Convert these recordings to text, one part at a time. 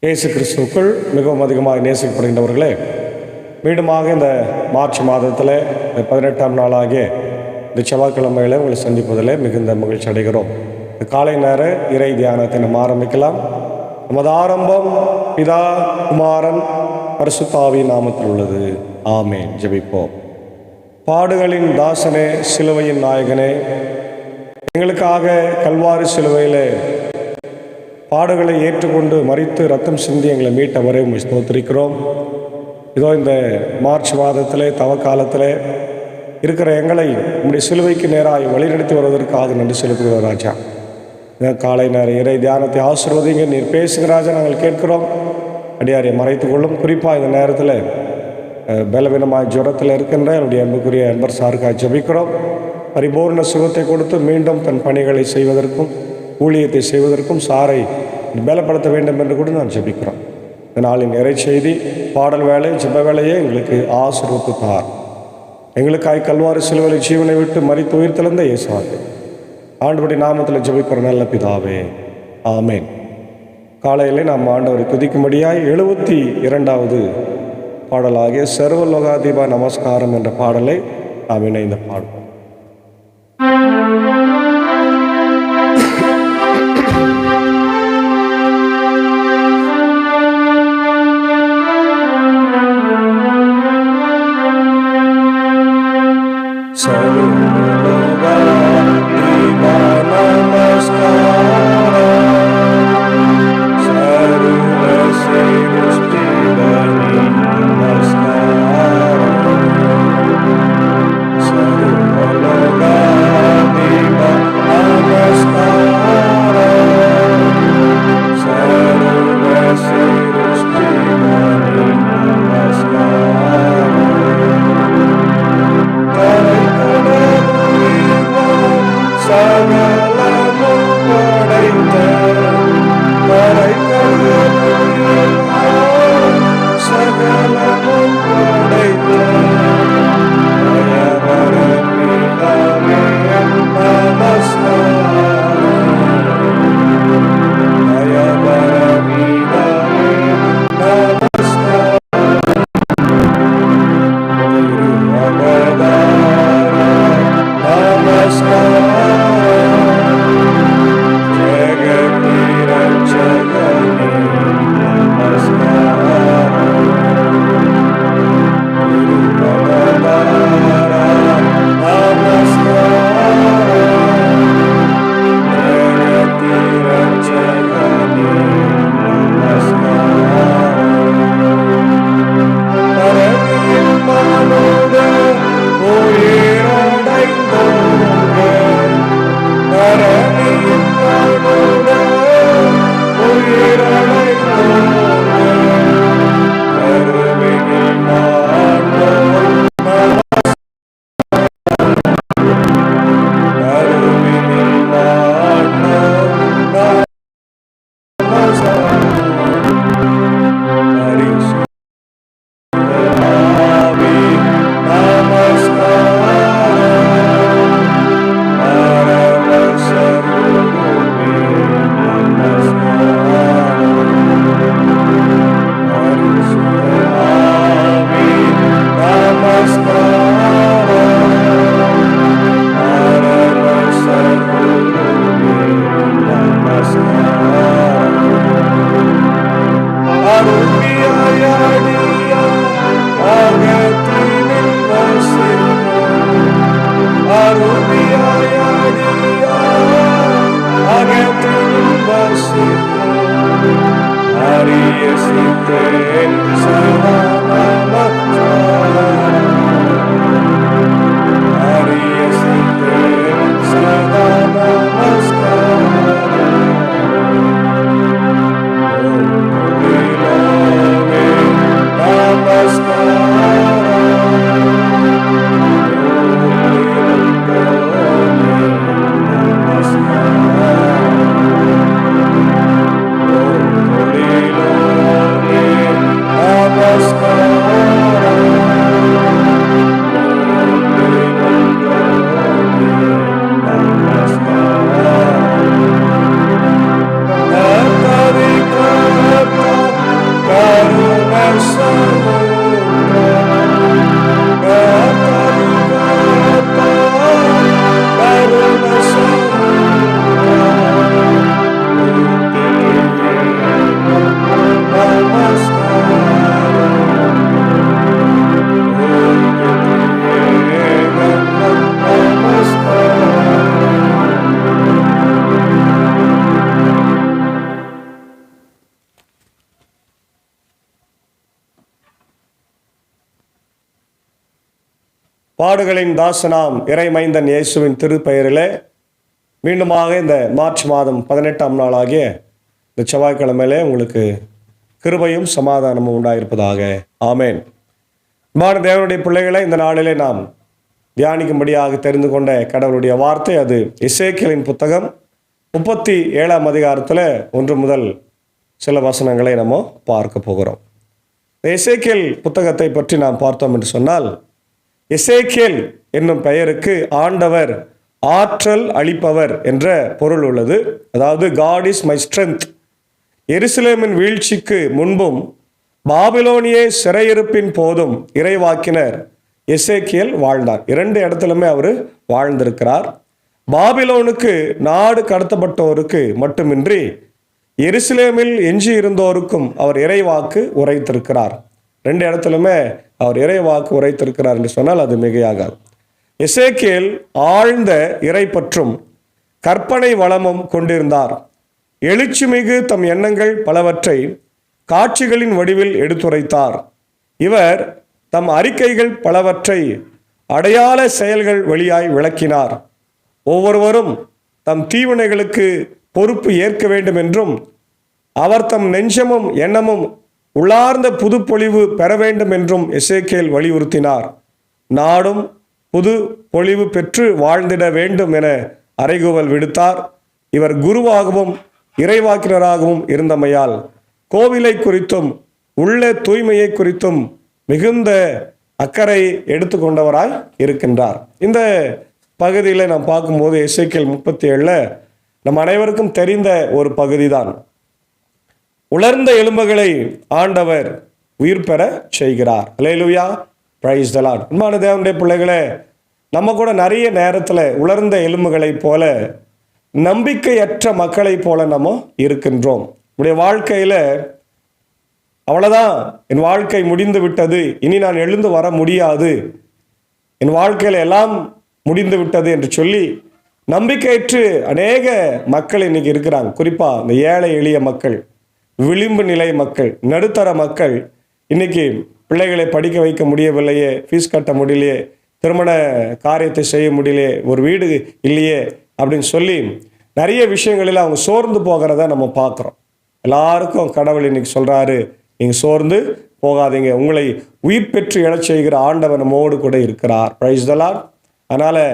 இயேசு கிறிஸ்துவுக்குள் மிகவும் அதிகமாக நேசிக்கப்படுகின்றவர்களே, மீண்டுமாக இந்த மார்ச் மாதத்தில் 18ஆம் நாளாகிய இந்த செவ்வாய்க்கிழமையில் உங்களை சந்திப்பதில் மிகுந்த மகிழ்ச்சி அடைகிறோம். இந்த காலை நேர இறை தியானத்தை நம்ம ஆரம்பிக்கலாம். நமது ஆரம்பம் பிதா, குமாரன், பரிசுத்த ஆவியின் நாமத்தில் உள்ளது. ஆமென். ஜெபிப்போம். பாடுகளின் தாசனே, சிலுவையின் நாயகனே, எங்களுக்காக கல்வாரி சிலுவையில் பாடுகளை ஏற்றுக்கொண்டு மரித்து ரத்தம் சிந்தி எங்களை மீட்டவரை உண்மை ஸ்தோத்திரிக்கிறோம். இதோ இந்த மார்ச் மாதத்திலே தவக்காலத்தில் இருக்கிற எங்களை உங்களுடைய சிலுவைக்கு நேராக வழிநடத்தி வருவதற்காக நன்றி செலுத்துகிறோம் ராஜா. காலை நேர இறை தியானத்தை ஆசீர்வதிங்க. நீர் பேசுகிற ராஜா, நாங்கள் கேட்கிறோம். அடியாரை மறைத்து கொள்ளும். குறிப்பாக இந்த நேரத்தில் பலவீனமாக ஜுரத்தில் இருக்கின்ற என்னுடைய அன்புக்குரிய அன்பர் சாருக்காக ஜெபிக்கிறோம். பரிபூர்ண சுகத்தை கொடுத்து மீண்டும் தன் பணிகளை செய்வதற்கும் ஊழியத்தை செய்வதற்கும் சாரை பலப்படுத்த வேண்டும் என்று கூட நான் ஜெபிக்கிறோம். இந்த நாளின் இறை செய்தி, பாடல் வேலை, ஜெப வேலையே எங்களுக்கு ஆசீர்வதித்து தார். எங்களுக்காய் கல்வாரி சிலுவையில் ஜீவனை விட்டு மரித்து உயிர் தெழுந்த இயேசுவே, ஆண்டவருடைய நாமத்தில் ஜெபிக்கிற நல்ல பிதாவே, ஆமென். காலையிலே நாம் ஆண்டவரை துதிக்கும்படியாய் 72வது பாடலாகிய சர்வலோகாதிபா நமஸ்காரம் என்ற பாடலை நாம் இணைந்து பாடுவோம். Sarva பாடுகளின் தாசனாம் இறைமைந்தன் இயேசுவின் திருப்பெயரிலே மீண்டுமாக இந்த மார்ச் மாதம் 18ஆம் நாளாகிய இந்த செவ்வாய்க்கிழமையிலே உங்களுக்கு கிருபையும் சமாதானமும் உண்டாயிருப்பதாக. ஆமேன். தேவனுடைய பிள்ளைகளை, இந்த நாளிலே நாம் தியானிக்கும்படியாக தெரிந்து கொண்ட கடவுளுடைய வார்த்தை அது எசேக்கியேலின் புத்தகம் 37ஆம் அதிகாரத்தில் 1 முதல் சில வசனங்களை நம்ம பார்க்க போகிறோம். எசேக்கியேல் புத்தகத்தை பற்றி நாம் பார்த்தோம் என்று சொன்னால், எசேக்கியேல் என்னும் பெயருக்கு ஆண்டவர் ஆற்றல் அளிப்பவர் என்ற பொருள் உள்ளது. அதாவது காட் இஸ் மை ஸ்ட்ரென்த். எருசலேமின் வீழ்ச்சிக்கு முன்பும் பாபிலோனிய சிறையிருப்பின் போதும் இறைவாக்கினர் எசேக்கியேல் வாழ்ந்தார். 2 இடத்துலையுமே அவர் வாழ்ந்திருக்கிறார். பாபிலோனுக்கு நாடு கடத்தப்பட்டோருக்கு மட்டுமின்றி எருசலேமில் எஞ்சி இருந்தோருக்கும் அவர் இறைவாக்கு உரைத்திருக்கிறார். 2 இடத்துலையுமே அவர் இறைவாக்கு உரைத்திருக்கிறார் என்று சொன்னால் அது மிகையாகாது. எசேக்கியேல் ஆழ்ந்த இறைப்பற்றும் கற்பனை வளமும் கொண்டிருந்தார். எழுச்சிமிகு தம் எண்ணங்கள் பலவற்றை காட்சிகளின் வடிவில் எடுத்துரைத்தார். இவர் தம் அறிக்கைகள் பலவற்றை அடையாள செயல்கள் வழியாய் விளக்கினார். ஒவ்வொருவரும் தம் தீவினைகளுக்கு பொறுப்பு ஏற்க வேண்டும் என்றும் அவர் தம் நெஞ்சமும் எண்ணமும் உள்ளார்ந்த புதுப்பொழிவு பெற வேண்டும் என்றும் எசேக்கியேல் வலியுறுத்தினார். நாடும் புது பொழிவு பெற்று வாழ்ந்திட வேண்டும் என அறைகூவல் விடுத்தார். இவர் குருவாகவும் இறைவாக்கினராகவும் இருந்தமையால் கோவிலை குறித்தும் உள்ள தூய்மையை குறித்தும் மிகுந்த அக்கறை எடுத்துக்கொண்டவராய் இருக்கின்றார். இந்த பகுதியில் நாம் பார்க்கும்போது எசேக்கியேல் 37 நம் அனைவருக்கும் தெரிந்த ஒரு பகுதி தான். உலர்ந்த எலும்புகளை ஆண்டவர் உயிர் பெற செய்கிறார். அல்லேலூயா, பிரைஸ் தி லார்ட். அன்பான தேவனுடைய பிள்ளைகளே, நம்ம கூட நிறைய நேரத்தில் உலர்ந்த எலும்புகளை போல நம்பிக்கையற்ற மக்களை போல நம்ம இருக்கின்றோம். நம்முடைய வாழ்க்கையில் அவ்வளோதான், என் வாழ்க்கை முடிந்து விட்டது, இனி நான் எழுந்து வர முடியாது, என் வாழ்க்கையில் எல்லாம் முடிந்து விட்டது என்று சொல்லி நம்பிக்கையற்று அநேக மக்கள் இன்னைக்கு இருக்கிறாங்க. குறிப்பாக இந்த ஏழை எளிய மக்கள், விளிம்பு நிலை மக்கள், நடுத்தர மக்கள் இன்னைக்கு பிள்ளைகளை படிக்க வைக்க முடியவில்லையே, ஃபீஸ் கட்ட முடியலையே, திருமண காரியத்தை செய்ய முடியலையே, ஒரு வீடு இல்லையே அப்படின்னு சொல்லி நிறைய விஷயங்களில் அவங்க சோர்ந்து போகிறத நம்ம பார்க்குறோம். எல்லாருக்கும் கடவுள் இன்னைக்கு சொல்கிறாரு, நீங்கள் சோர்ந்து போகாதீங்க, உங்களை உயிர் பெற்று எழச் செய்கிற ஆண்டவர் நம்மோடு கூட இருக்கிறார். Praise the Lord. அதனால்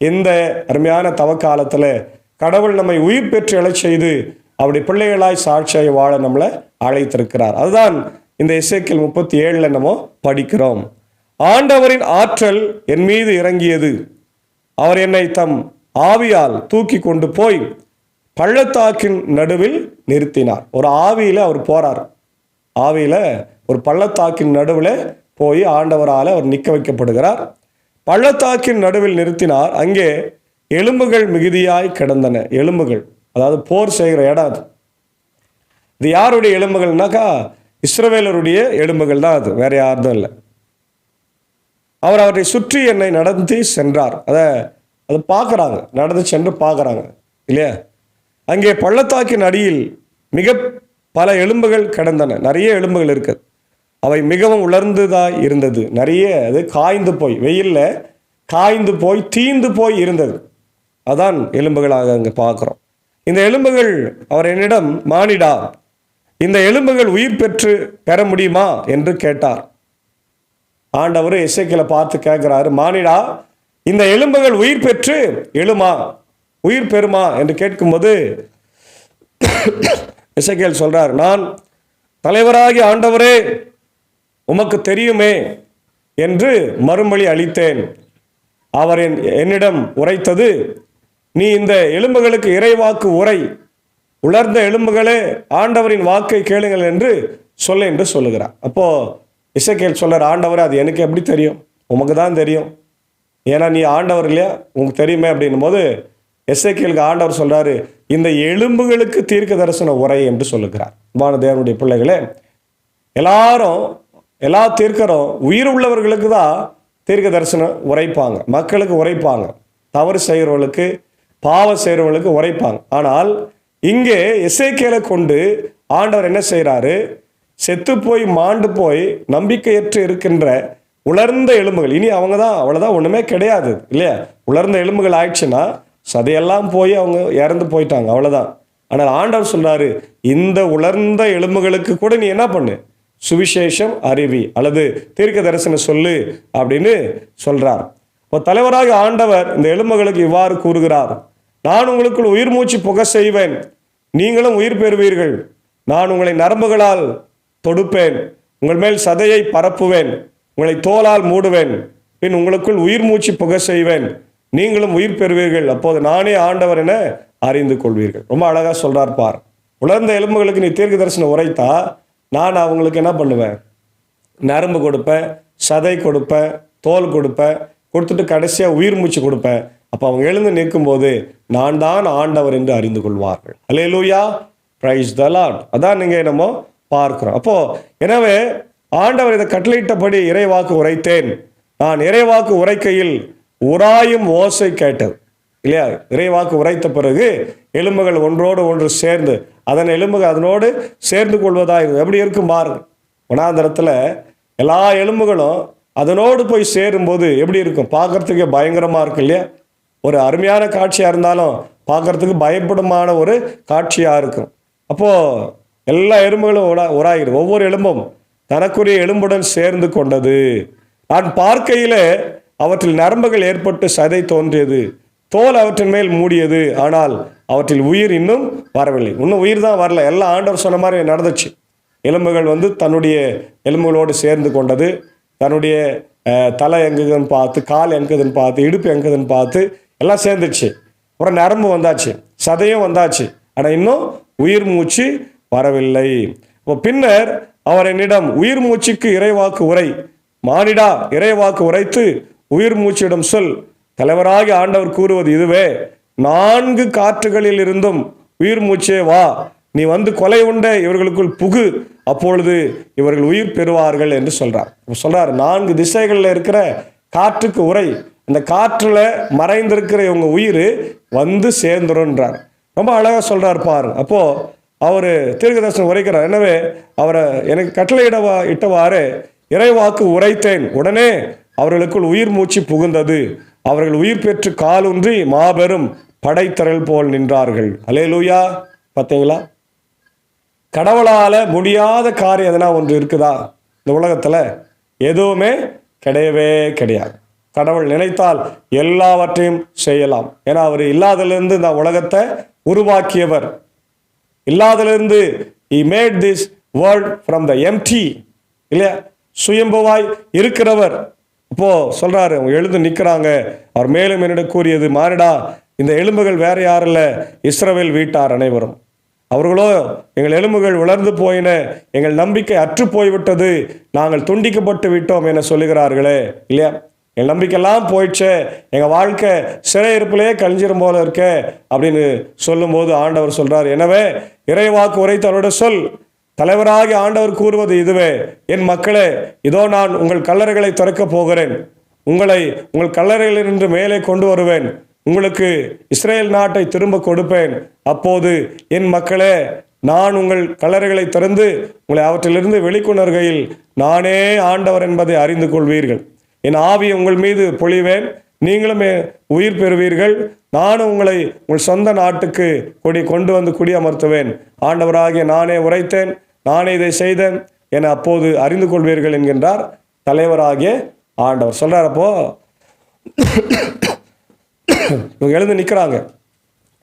இந்த அருமையான தவக்காலத்தில் கடவுள் நம்மை உயிர் பெற்று எழச் செய்து அப்படி பிள்ளைகளாய் சாட்சியாய் வாழ நம்மளை அழைத்திருக்கிறார். அதுதான் இந்த எசேக்கியேல் 37 நம்ம படிக்கிறோம். ஆண்டவரின் ஆற்றல் என் மீது இறங்கியது. அவர் என்னை தம் ஆவியால் தூக்கி கொண்டு போய் பள்ளத்தாக்கின் நடுவில் நிறுத்தினார். ஒரு ஆவியில் அவர் போறார். ஆவியில் ஒரு பள்ளத்தாக்கின் நடுவில் போய் ஆண்டவரால் அவர் நிற்க வைக்கப்படுகிறார். பள்ளத்தாக்கின் நடுவில் நிறுத்தினார். அங்கே எலும்புகள் மிகுதியாய் கிடந்தன. எலும்புகள், அதாவது போர் செய்கிற இடம் அது. இது யாருடைய எலும்புகள்னாக்கா இஸ்ரவேலருடைய எலும்புகள் தான் அது, வேற யாரும் இல்லை. அவர் அவரை சுற்றி என்னை நடத்தி சென்றார். அதை பார்க்குறாங்க, நடந்து சென்று பார்க்குறாங்க இல்லையா. அங்கே பள்ளத்தாக்கின் அடியில் மிக பல எலும்புகள் கிடந்தன. நிறைய எலும்புகள் இருக்குது. அவை மிகவும் உலர்ந்ததாய் இருந்தது. நிறைய அது காய்ந்து போய், வெயிலில் காய்ந்து போய் தீந்து போய் இருந்தது. அதான் எலும்புகளாக அங்கே பார்க்குறோம். இந்த எலும்புகள் அவர் என்னிடம், மானிடா, இந்த எலும்புகள் உயிர் பெற முடியுமா என்று கேட்டார். ஆண்டவர் எசேக்கியேலை பார்த்து கேட்கிறாரு, மானிடா, இந்த எலும்புகள் உயிர் பெற்று எழுமா, உயிர் பெறுமா என்று கேட்கும்போது எசேக்கியேல் சொல்றார், நான் தலைவராகி ஆண்டவரே உமக்கு தெரியுமே என்று மறுமொழி அளித்தேன். அவர் என்னிடம் உரைத்தது, நீ இந்த எலும்புகளுக்கு இறைவாக்கு உரை, உலர்ந்த எலும்புகளே ஆண்டவரின் வாக்கை கேளுங்கள் என்று சொல்ல என்று சொல்லுகிறார். அப்போ எசேக்கியேல் சொல்றார், ஆண்டவர் அது எனக்கு எப்படி தெரியும், உமக்கு தான் தெரியும், ஏன்னா நீ ஆண்டவர் இல்லையா, உங்களுக்கு தெரியுமே அப்படின்னும் போது எசேக்கியேலுக்கு ஆண்டவர் சொல்றாரு, இந்த எலும்புகளுக்கு தீர்க்க தரிசன உரை என்று சொல்லுகிறார். தேவனுடைய பிள்ளைகளே, எல்லா தீர்க்கரும் உயிர் உள்ளவர்களுக்கு தான் தீர்க்க தரிசனம் உரைப்பாங்க, மக்களுக்கு உரைப்பாங்க, தவறு செய்கிறவர்களுக்கு பாவம் செய்கிறவர்களுக்கு உரைப்பாங்க. ஆனால் இங்கே எசேக்கியேலை கொண்டு ஆண்டவர் என்ன செய்கிறாரு, செத்து போய் மாண்டு போய் நம்பிக்கையற்று இருக்கின்ற உலர்ந்த எலும்புகள். இனி அவங்க தான் அவ்வளோதான், ஒன்றுமே கிடையாது இல்லையா? உலர்ந்த எலும்புகள் ஆயிடுச்சுன்னா சதையெல்லாம் போய் அவங்க இறந்து போயிட்டாங்க, அவ்வளோதான். ஆனால் ஆண்டவர் சொல்றாரு, இந்த உலர்ந்த எலும்புகளுக்கு கூட நீ என்ன பண்ணு, சுவிசேஷம் அறிவி அல்லது தீர்க்க தரிசனம் சொல்லு அப்படின்னு சொல்றார். இப்போ தலைவராக ஆண்டவர் இந்த எலும்புகளுக்கு இவ்வாறு கூறுகிறார், நான் உங்களுக்குள் உயிர் மூச்சு புக செய்வேன், நீங்களும் உயிர் பெறுவீர்கள். நான் உங்களை நரம்புகளால் தொடுப்பேன், உங்கள் மேல் சதையை பரப்புவேன், உங்களை தோலால் மூடுவேன், பின் உங்களுக்குள் உயிர் மூச்சு புக செய்வேன், நீங்களும் உயிர் பெறுவீர்கள். அப்போது நானே ஆண்டவர் என அறிந்து கொள்வீர்கள். ரொம்ப அழகா சொல்றார் பார். உலர்ந்த எலும்புகளுக்கு நீ தீர்க்க தரிசனம் உரைத்தா நான் அவங்களுக்கு என்ன பண்ணுவேன், நரம்பு கொடுப்பேன், சதை கொடுப்பேன், தோல் கொடுப்பேன், கொடுத்துட்டு கடைசியாக உயிர் மூச்சு கொடுப்பேன். அப்போ அவங்க எழுந்து நிற்கும் போது நான் தான் ஆண்டவர் என்று அறிந்து கொள்வார்கள். அல்லேலூயா, பிரைஸ் தி லார்ட். அதான் நீங்க நம்ம பார்க்கிறோம். அப்போ எனவே ஆண்டவர் இதை கட்டளையிட்டபடி இறைவாக்கு உரைத்தேன். நான் இறைவாக்கு உரைக்கையில் உராயும் ஓசை கேட்டது இல்லையா? இறைவாக்கு உரைத்த பிறகு எலும்புகள் ஒன்றோடு ஒன்று சேர்ந்து அதன் எலும்புகள் அதனோடு சேர்ந்து கொள்வதாக இருக்கும். எப்படி இருக்கும் பாருங்க. வனாந்தரத்தில் எல்லா எலும்புகளும் அதனோடு போய் சேரும்போது எப்படி இருக்கும்? பார்க்கறதுக்கே பயங்கரமாக இருக்கும் இல்லையா? ஒரு அருமையான காட்சியாக இருந்தாலும் பார்க்கறதுக்கு பயப்படுமான ஒரு காட்சியாக இருக்கும். அப்போது எல்லா எலும்புகளும் உராயிடும். ஒவ்வொரு எலும்பும் தனக்குரிய எலும்புடன் சேர்ந்து கொண்டது. நான் பார்க்கையிலே அவற்றில் நரம்புகள் ஏற்பட்டு சதை தோன்றியது, தோல் அவற்றின் மேல் மூடியது, ஆனால் அவற்றில் உயிர் இன்னும் வரவில்லை. இன்னும் உயிர் தான் வரல. எல்லாம் ஆண்டவர் சொன்ன மாதிரி நடந்துச்சு. எலும்புகள் தன்னுடைய எலும்புகளோடு சேர்ந்து கொண்டது. தன்னுடைய தலை எங்குதுன்னு பார்த்து, கால் எங்குதுன்னு பார்த்து, இடுப்பு எங்குதுன்னு பார்த்து எல்லாம் சேர்ந்துச்சு. அப்புறம் நரம்பு வந்தாச்சு, சதையும் வந்தாச்சு, ஆனால் இன்னும் உயிர் மூச்சு வரவில்லை. இப்போ பின்னர் அவர் என்னிடம் உயிர் மூச்சுக்கு இறைவாக்கு உரை, மானிடா இறைவாக்கு உரைத்து உயிர் மூச்சிடம் சொல், தலைவராகி ஆண்டவர் கூறுவது இதுவே, 4 காற்றுகளில் இருந்தும் உயிர் மூச்சே வா, நீ கொலை உண்ட இவர்களுக்குள் புகு, அப்பொழுது இவர்கள் உயிர் பெறுவார்கள் என்று சொல்றார். 4 திசைகளில் இருக்கிற காற்றுக்கு உரை, அந்த காற்றுல மறைந்திருக்கிற இவங்க உயிர் சேர்ந்துருன்றார். ரொம்ப அழகா சொல்றார் பாரு. அப்போ அவர் தீர்க்கதரிசனம் உரைக்கிறார். எனவே அவரை எனக்கு இட்டவாறு இறைவாக்கு உரைத்தேன், உடனே அவர்களுக்குள் உயிர் மூச்சு புகுந்தது, அவர்கள் உயிர் பெற்று காலூன்றி மாபெரும் படைத்தரல் போல் நின்றார்கள். அல்லேலூயா. பார்த்தீங்களா? கடவுளால முடியாத காரியம் எதனா ஒன்று இருக்குதா இந்த உலகத்தில்? எதுவுமே கிடையவே கிடையாது. கடவுள் நினைத்தால் எல்லாவற்றையும் செய்யலாம். ஏன்னா அவர் இல்லாதிலிருந்து இந்த உலகத்தை உருவாக்கியவர். இல்லாதிலிருந்து he made this world from the empty இல்லையா? சுயம்புவாய் இருக்கிறவர். இப்போ சொல்றாரு, அவங்க எழுந்து நிற்கிறாங்க. அவர் மேலும் என்னிடம் கூறியது, மானிடா இந்த எலும்புகள் வேற யாரும் இல்லை, இஸ்ரவேல் வீட்டார் அனைவரும். அவர்களோ எங்கள் எலும்புகள் உலர்ந்து போயின, எங்கள் நம்பிக்கை அற்று போய்விட்டது, நாங்கள் துண்டிக்கப்பட்டு விட்டோம் என சொல்லுகிறார்களே இல்லையா? எங்கள் நம்பிக்கையெல்லாம் போயிடுச்சு, எங்கள் வாழ்க்கை சிறையிருப்பிலே கழிஞ்சிரும் போல இருக்க அப்படின்னு சொல்லும்போது ஆண்டவர் சொல்றார், எனவே இறைவாக்கு உரைத்தவரோட சொல், தலைவராகி ஆண்டவர் கூறுவது இதுவே, என் மக்களே இதோ நான் உங்கள் கல்லறைகளை திறக்கப் போகிறேன், உங்களை உங்கள் கல்லறைகளிலிருந்து மேலே கொண்டு வருவேன், உங்களுக்கு இஸ்ரேல் நாட்டை திரும்ப கொடுப்பேன். அப்போது என் மக்களே நான் உங்கள் கல்லறைகளை திறந்து உங்களை அவற்றிலிருந்து வெளிக்கொணர்கையில் நானே ஆண்டவர் என்பதை அறிந்து கொள்வீர்கள். என் ஆவியை உங்கள் மீது பொழிவேன், நீங்களும் உயிர் பெறுவீர்கள், நானும் உங்களை உங்கள் சொந்த நாட்டுக்கு கொண்டு குடியமர்த்துவேன். ஆண்டவராகிய நானே உரைத்தேன், நானே இதை செய்தேன் என அப்போது அறிந்து கொள்வீர்கள் என்கின்றார் தலைவராகிய ஆண்டவர். சொல்றார். அப்போ இவங்க எழுந்து நிற்கிறாங்க.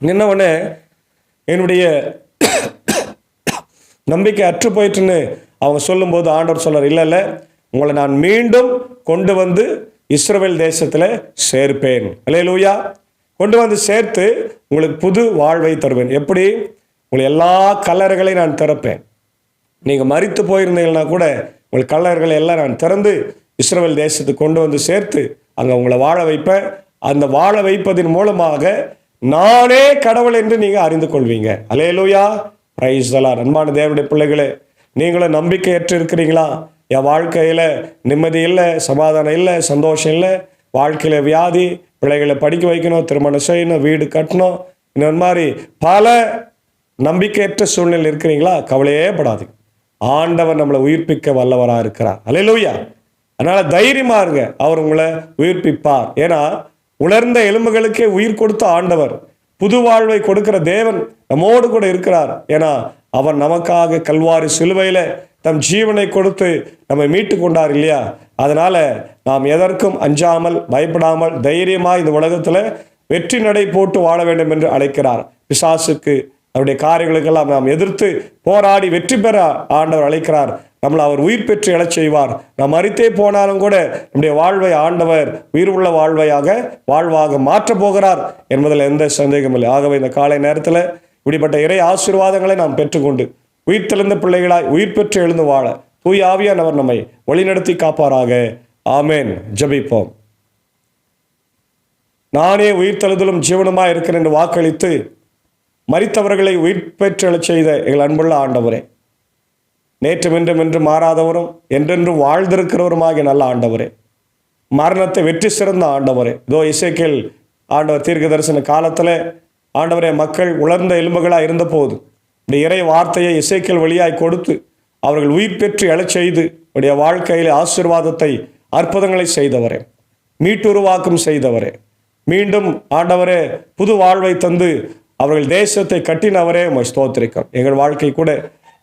நின்ன உடனே என்னுடைய நம்பிக்கை அற்று போயிட்டுன்னு அவங்க சொல்லும்போது ஆண்டவர் சொல்றார், இல்லை இல்லை, உங்களை நான் மீண்டும் கொண்டு இஸ்ரவேல் தேசத்தில் சேர்ப்பேன். அல்லேலூயா. கொண்டு சேர்த்து உங்களுக்கு புது வாழ்வை தருவேன். எப்படி? உங்களை எல்லா கல்லறைகளையும் நான் திறப்பேன். நீங்கள் மரித்து போயிருந்தீங்கன்னா கூட உங்கள் கல்லறைகளை எல்லாம் நான் திறந்து இஸ்ரவேல் தேசத்துக்கு கொண்டு சேர்த்து அங்கே உங்களை வாழ வைப்பேன். அந்த வாழ வைப்பதன் மூலமாக நானே கடவுள் என்று நீங்கள் அறிந்து கொள்வீங்க. அல்லேலூயா, பிரைஸ் தி லார்ட். அன்பான தேவனுடைய பிள்ளைகளே, நீங்களும் நம்பிக்கையற்று இருக்கிறீங்களா? என் வாழ்க்கையில் நிம்மதி இல்லை, சமாதானம் இல்லை, சந்தோஷம் இல்லை, வாழ்க்கையில் வியாதி, பிள்ளைகளை படிக்க வைக்கணும், திருமணம் செய்யணும், வீடு கட்டணும், இந்த மாதிரி பல நம்பிக்கையற்ற சூழ்நிலை இருக்கிறீங்களா? கவலையே படாதீங்க. ஆண்டவர் நம்மளை உயிர்ப்பிக்க வல்லவராக இருக்கிறார். அல்லேலூயா. அதனால தைரியமா இருங்க, அவர் உங்களை உயிர்ப்பிப்பார். ஏன்னா உலர்ந்த எலும்புகளுக்கே உயிர் கொடுத்த ஆண்டவர், புது வாழ்வை கொடுக்கிற தேவன் நம்மோடு கூட இருக்கிறார். ஏன்னா அவர் நமக்காக கல்வாரி சிலுவையில தம் ஜீவனை கொடுத்து நம்மை மீட்டு கொண்டார் இல்லையா? அதனால நாம் எதற்கும் அஞ்சாமல் பயப்படாமல் தைரியமாக இந்த உலகத்துல வெற்றி நடை போட்டு வாழ வேண்டும் என்று அழைக்கிறார். பிசாசுக்கு அவருடைய காரியங்களுக்கெல்லாம் நாம் எதிர்த்து போராடி வெற்றி பெற ஆண்டவர் அழைக்கிறார். நம்மளை அவர் உயிர் பெற்று எழச் செய்வார். நாம் மரித்தே போனாலும் கூட நம்முடைய வாழ்வை ஆண்டவர் உயிர் உள்ள வாழ்வாக மாற்றப் போகிறார் என்பதில் எந்த சந்தேகம் இல்லை. ஆகவே இந்த காலை நேரத்தில் இப்படிப்பட்ட இறை ஆசீர்வாதங்களை நாம் பெற்றுக்கொண்டு உயிர் தெளிந்த பிள்ளைகளாய் உயிர் பெற்று எழுந்து வாழ தூய ஆவியானவர் நம்மை வழிநடத்தி காப்பாராக. ஆமேன். ஜெபிப்போம். நானே உயிர் தெழுதலும் ஜீவனுமாய் இருக்கிறேன் என்று வாக்களித்து மரித்தவர்களை உயிர் பெற்றெழச் செய்த எங்கள் அன்புள்ள ஆண்டவரே, நேற்றும் இன்றும் என்று மாறாதவரும் என்றென்றும் வாழ்ந்திருக்கிறவருமாகிய நல்ல ஆண்டவரே, மரணத்தை வெற்றி சிறந்த ஆண்டவரே, இதோ எசேக்கியேல் ஆண்டவர் தீர்க்க தரிசன காலத்தில் ஆண்டவரே மக்கள் உலர்ந்த எலும்புகளாக இருந்த போது இந்த இறை வார்த்தையை எசேக்கியேல் வழியாய் கொடுத்து அவர்கள் உயிர் பெற்று எழச் செய்து உடைய வாழ்க்கையில் ஆசீர்வாதத்தை அற்புதங்களை செய்தவரே, மீட்டுருவாக்கம் செய்தவரே, மீண்டும் ஆண்டவரே புது வாழ்வை தந்து அவர்கள் தேசத்தை கட்டினவரே உம்மை ஸ்தோத்திரிக்கிறோம். எங்கள் வாழ்க்கை கூட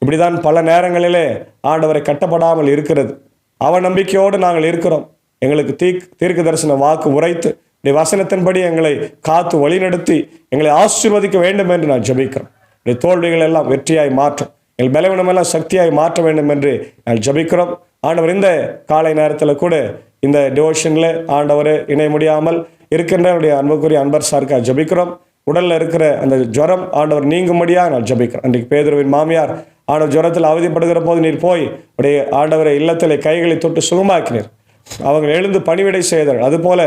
இப்படிதான் பல நேரங்களிலே ஆண்டவரை கட்டப்படாமல் இருக்கிறது. அவநம்பிக்கையோடு நாங்கள் இருக்கிறோம். எங்களுக்கு தீர்க்க தரிசன வாக்கு உரைத்து வசனத்தின்படி எங்களை காத்து வழிநடத்தி எங்களை ஆசீர்வதிக்க வேண்டும் என்று நான் ஜெபிக்கிறோம். தோல்விகள் எல்லாம் வெற்றியாய் மாற்றும், எங்கள் பலவீனமெல்லாம் சக்தியாய் மாற்ற வேண்டும் என்று நான் ஜெபிக்கிறோம். ஆண்டவர் இந்த காலை நேரத்தில் கூட இந்த டிவோஷனில் ஆண்டவரை இணைய முடியாமல் இருக்கின்ற அன்புக்குரிய அன்பர் சாருக்காக ஜெபிக்கிறோம். உடலில் இருக்கிற அந்த ஜுரம் ஆண்டவர் நீங்கும்படியாக நான் ஜெபிக்கிறேன். அன்றைக்கு பேதுருவின் மாமியார் ஆண்டவர் ஜுரத்தில் அவதிப்படுகிற போது நீர் போய் உடைய ஆண்டவரை இல்லத்தில் கைகளை தொட்டு சுகமாக்கினீர். அவங்க எழுந்து பணிவிடை செய்தார். அதுபோல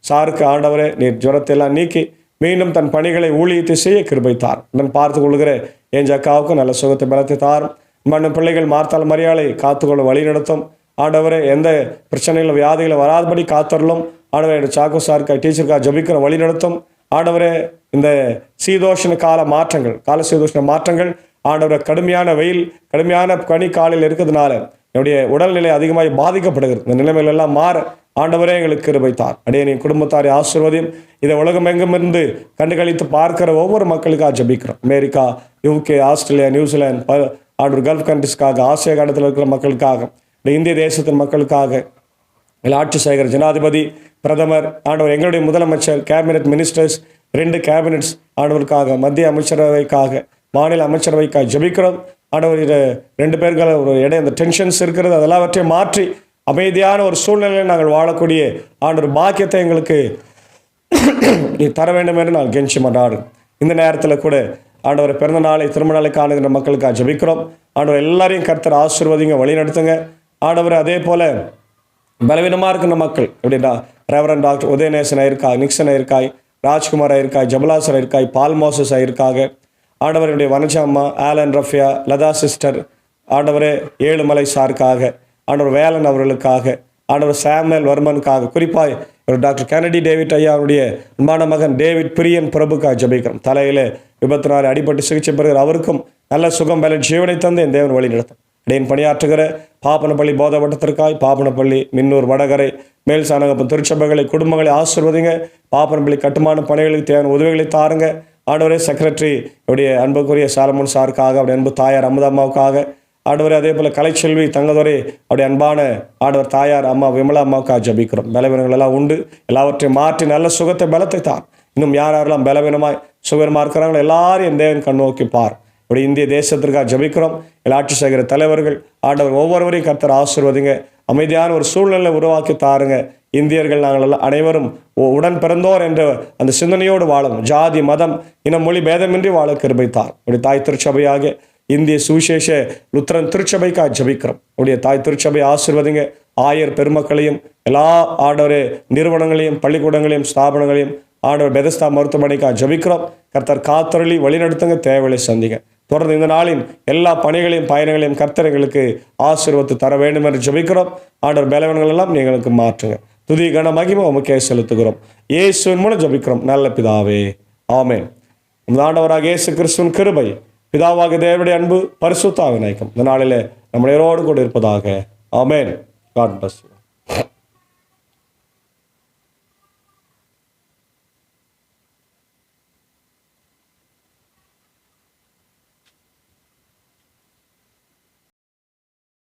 சாருக்கு ஆண்டவரே நீர் ஜுரத்தை எல்லாம் நீக்கி மீண்டும் தன் பணிகளை ஊழியத்தை செய்ய கிருபைத்தார். நான் பார்த்து கொள்கிற என் ஜக்காவுக்கும் நல்ல சுகத்தை பலத்தை தாரும். மண்ணும் பிள்ளைகள் மார்த்தால் மரியாதை காத்துக்கொள்ள வழி நடத்தும். ஆண்டவரே எந்த பிரச்சனைகளும் வியாதிகளை வராதபடி காத்தரலும். ஆண்டவரே சாக்கு சாருக்கா டீச்சருக்காக ஜபிக்கிற வழி நடத்தும். ஆண்டவரே இந்த சீதோஷண கால சீதோஷண மாற்றங்கள் ஆண்டவரை கடுமையான வெயில் கடுமையான பனி காலையில் இருக்கிறதுனால என்னுடைய உடல்நிலை அதிகமாக பாதிக்கப்படுகிறது. இந்த நிலைமைகள் எல்லாம் மாற ஆண்டவரே எங்களுக்கு கிருபைத்தார். அடைய குடும்பத்தாரை ஆசீர்வதியும். இதை உலகம் எங்கும் இருந்து கண்டுகளித்து பார்க்கிற ஒவ்வொரு மக்களுக்காக ஜபிக்கிறோம். அமெரிக்கா, UK, ஆஸ்திரேலியா, நியூசிலாந்து, ஆண்டவர் கல்ஃப் கண்ட்ரிஸ்க்காக, ஆசிய கண்டத்தில் இருக்கிற மக்களுக்காக, இந்திய தேசத்தின் மக்களுக்காக, ஆட்சி செய்கிற ஜனாதிபதி, பிரதமர், ஆண்டவர் எங்களுடைய முதலமைச்சர், கேபினெட் மினிஸ்டர்ஸ், 2 கேபினெட்ஸ் ஆண்டவருக்காக, மத்திய அமைச்சரவைக்காக, மாநில அமைச்சரவைக்காக ஜபிக்கிறோம். ஆண்டவர் இது 2 பேர்கள் ஒரு இடம் அந்த டென்ஷன்ஸ் இருக்கிறது அதெல்லாவற்றையும் மாற்றி அமைதியான ஒரு சூழ்நிலையில் நாங்கள் வாழக்கூடிய ஆண்டவர் பாக்கியத்தை எங்களுக்கு நீ தர வேண்டும் என்று நான் கெஞ்சி மன்றாடுறேன். இந்த நேரத்தில் கூட ஆண்டவர் பிறந்த நாளை திருமண நாளை காணுகின்ற மக்களுக்காக ஜபிக்கிறோம். ஆண்டவர் எல்லாரையும் கர்த்தர் ஆசீர்வதிங்க, வழி நடத்துங்க. ஆண்டவர் அதே போல பலவீனமாக இருக்கிற மக்கள் எப்படின்னா ரெவரண்ட் டாக்டர் உதயநேசன் ஆயிருக்காய், நிக்சன் ஆயிருக்காய், ராஜ்குமார் ஆயிருக்காய், ஜபலாசர் ஆயிருக்காய், பால் மோசஸ் ஆயிருக்காக, ஆண்டவருடைய வனஜாம்மா, ஆலன் ரஃபியா, லதா சிஸ்டர், ஆண்டவரே ஏழுமலை சாருக்காக, ஆண்டவர் வேலன் அவர்களுக்காக, ஆண்டவர் சாமுவேல் வர்மனுக்காக, குறிப்பாக டாக்டர் கெனடி டேவிட் ஐயா அவருடைய அன்பான மகன் டேவிட் பிரியன் பிரபுக்காக ஜபிக்கிறோம். தலையில் விபத்தினால அடிபட்டு சிகிச்சை பெறுகிற அவருக்கும் நல்ல சுகம் பலன் ஜீவனை தந்து என் தேவன் வழி நடத்தும். இடையின் பணியாற்றுகிற பாப்பனப்பள்ளி போதவட்டத்திற்காய், பாப்பனப்பள்ளி, மின்னூர், வடகரை, மேல் சானகப்பம் திருச்சபைகளை குடும்பங்களை ஆசீர்வதிங்க. பாப்பனப்பள்ளி கட்டுமான பணிகளுக்கு தேவையான உதவிகளை தாருங்க. ஆண்டவரே செக்ரட்டரி அவருடைய அன்புக்குரிய சாலமன் சாருக்காக, அவருடைய அன்பு தாயார் அமுதம்மாவுக்காக, ஆண்டவரே அதே போல் கலைச்செல்வி தங்கதுரை அவருடைய அன்பான ஆண்டவர் தாயார் அம்மா விமலா அம்மாவுக்காக ஜபிக்கிறோம். பலவீனங்கள் எல்லாம் உண்டு, எல்லாவற்றையும் மாற்றி நல்ல சுகத்தை பலத்தை தார். இன்னும் யாரெல்லாம் பலவீனமாய் சுகமாக இருக்கிறாங்களோ எல்லாரும் என் தேவன் கண் நோக்கி பார். இப்படி இந்திய தேசத்திற்காக ஜபிக்கிறோம். ஆட்சி செய்கிற தலைவர்கள் ஆண்டவர் ஒவ்வொருவரையும் கர்த்தர் ஆசீர்வதிங்க. அமைதியான ஒரு சூழ்நிலை உருவாக்கி தாருங்க. இந்தியர்கள் நாங்கள் அனைவரும் உடன் பிறந்தோர் என்ற அந்த சிந்தனையோடு வாழும். ஜாதி, மதம், இனம், மொழி பேதமின்றி வாழ கிருபைத்தார். உடைய தாய் திருச்சபையாக இந்திய சுவிசேஷ லுத்தரன் திருச்சபைக்காக ஜபிக்கிறோம். உடைய தாய் திருச்சபை ஆசீர்வதிங்க. ஆயர் பெருமக்களையும் எல்லா ஆண்டவரே நிறுவனங்களையும் பள்ளிக்கூடங்களையும் ஸ்தாபனங்களையும் ஆண்டவர் பெதஸ்தா மருத்துவமனைக்காக ஜபிக்கிறோம். கர்த்தர் காத்தருளி வழிநடத்துங்க, தேவையை சந்திங்க. தொடர்ந்து இந்த நாளின் எல்லா பணிகளையும் பயணங்களையும் கர்த்தர் எங்களுக்கு ஆசீர்வத்து தர வேண்டும் என்று ஜபிக்கிறோம். ஆண்டவர் பலவீனங்கள் எல்லாம் எங்களுக்கு மாற்றுங்க. துதி கன மகிமை உமக்கே செலுத்துகிறோம். இயேசுவின் மூலம் ஜபிக்கிறோம் நல்ல பிதாவே, ஆமென். இந்த ஆண்டவராக இயேசு கிறிஸ்துவின் கிருபை, பிதாவாக தேவனுடைய அன்பு, பரிசுத்த ஆவியின் ஐக்கியம் இந்த நாளிலே நம்முடையோடு கூட இருப்பதாக. Amen. God bless you. Amen.